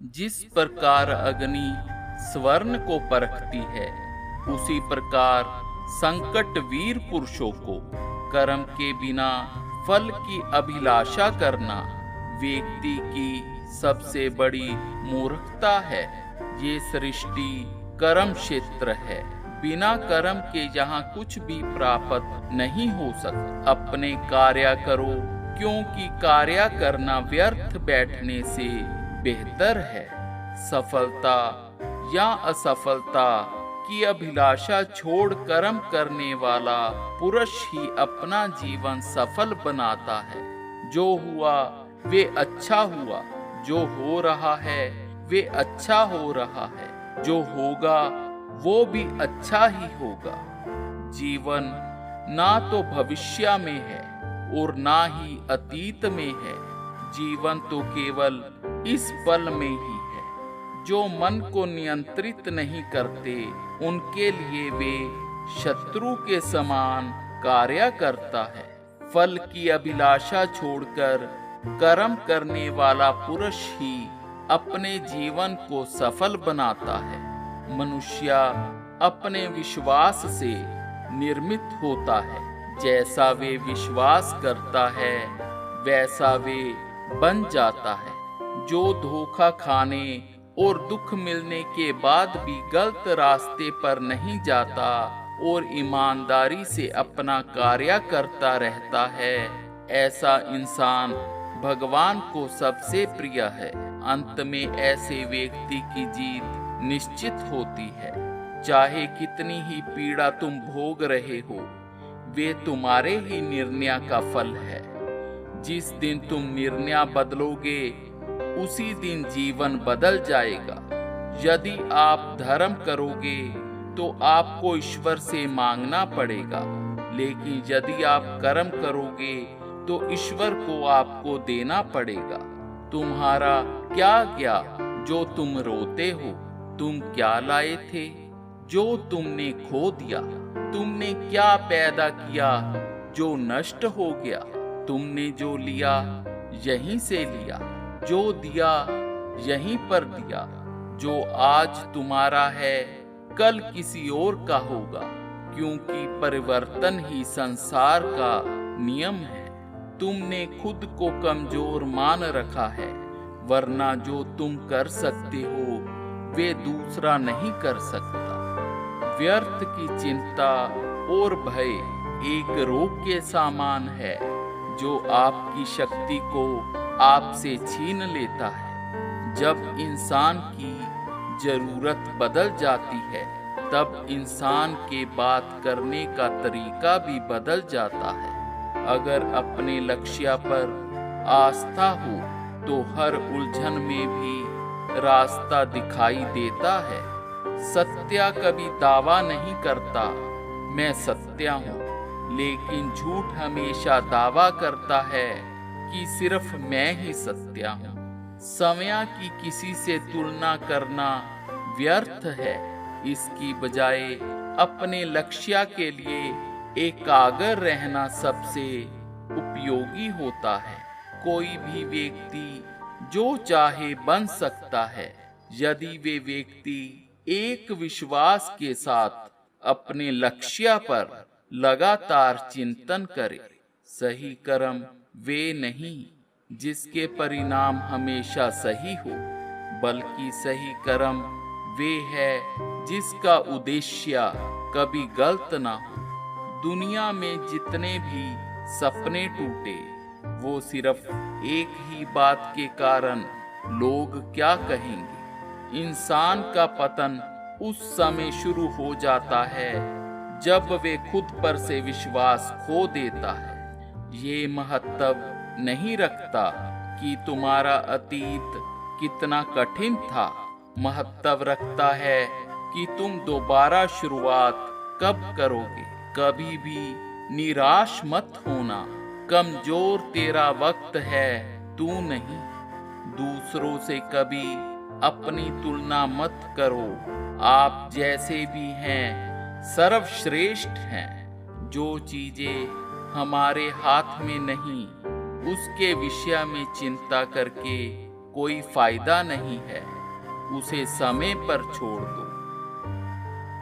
जिस प्रकार अग्नि स्वर्ण को परखती है, उसी प्रकार संकट वीर पुरुषों को कर्म के बिना फल की अभिलाषा करना व्यक्ति की सबसे बड़ी मूर्खता है। ये सृष्टि कर्म क्षेत्र है। बिना कर्म के यहाँ कुछ भी प्राप्त नहीं हो सकता। अपने कार्य करो, क्योंकि कार्य करना व्यर्थ बैठने से बेहतर है। सफलता या असफलता की अभिलाषा छोड़ कर्म करने वाला पुरुष ही अपना जीवन सफल बनाता है। जो हुआ वे अच्छा हुआ, जो हो रहा है वे अच्छा हो रहा है, जो होगा वो भी अच्छा ही होगा। जीवन ना तो भविष्य में है और ना ही अतीत में है। जीवन तो केवल इस पल में ही है। जो मन को नियंत्रित नहीं करते, उनके लिए वे शत्रु के समान कार्य करता है। फल की अभिलाषा छोड़कर कर्म करने वाला पुरुष ही अपने जीवन को सफल बनाता है। मनुष्य अपने विश्वास से निर्मित होता है। जैसा वे विश्वास करता है वैसा वे बन जाता है। जो धोखा खाने और दुख मिलने के बाद भी गलत रास्ते पर नहीं जाता और ईमानदारी से अपना कार्य करता रहता है, ऐसा इंसान भगवान को सबसे प्रिय है। अंत में ऐसे व्यक्ति की जीत निश्चित होती है। चाहे कितनी ही पीड़ा तुम भोग रहे हो, वे तुम्हारे ही निर्णय का फल है। जिस दिन तुम निर्णय बदलोगे, उसी दिन जीवन बदल जाएगा। यदि आप धर्म करोगे तो आपको ईश्वर से मांगना पड़ेगा, लेकिन यदि आप कर्म करोगे तो ईश्वर को आपको देना पड़ेगा। तुम्हारा क्या गया जो तुम रोते हो? तुम क्या लाए थे जो तुमने खो दिया? तुमने क्या पैदा किया जो नष्ट हो गया? तुमने जो लिया यहीं से लिया, जो दिया यहीं पर दिया। जो आज तुम्हारा है कल किसी और का होगा, क्योंकि परिवर्तन ही संसार का नियम है। तुमने खुद को कमजोर मान रखा है, वरना जो तुम कर सकते हो वे दूसरा नहीं कर सकता। व्यर्थ की चिंता और भय एक रोग के समान है, जो आपकी शक्ति को आपसे छीन लेता है। जब इंसान की जरूरत बदल जाती है, तब इंसान के बात करने का तरीका भी बदल जाता है। अगर अपने लक्ष्य पर आस्था हो तो हर उलझन में भी रास्ता दिखाई देता है। सत्य कभी दावा नहीं करता मैं सत्य हूँ, लेकिन झूठ हमेशा दावा करता है कि सिर्फ मैं ही सत्य हूँ। समय की किसी से तुलना करना व्यर्थ है। इसकी बजाय अपने लक्ष्य के लिए एकाग्र रहना सबसे उपयोगी होता है। कोई भी व्यक्ति जो चाहे बन सकता है, यदि वे व्यक्ति एक विश्वास के साथ अपने लक्ष्य पर लगातार चिंतन करे। सही कर्म वे नहीं जिसके परिणाम हमेशा सही हो, बल्कि सही कर्म वे है जिसका उद्देश्य कभी गलत ना हो। दुनिया में जितने भी सपने टूटे, वो सिर्फ एक ही बात के कारण, लोग क्या कहेंगे। इंसान का पतन उस समय शुरू हो जाता है जब वे खुद पर से विश्वास खो देता है। ये महत्व नहीं रखता कि तुम्हारा अतीत कितना कठिन था, महत्व रखता है कि तुम दोबारा शुरुआत कब करोगे। कभी भी निराश मत होना, कमजोर तेरा वक्त है, तू नहीं। दूसरों से कभी अपनी तुलना मत करो, आप जैसे भी हैं सर्वश्रेष्ठ हैं। जो चीजें हमारे हाथ में नहीं, उसके विषय में चिंता करके कोई फायदा नहीं है, उसे समय पर छोड़ दो।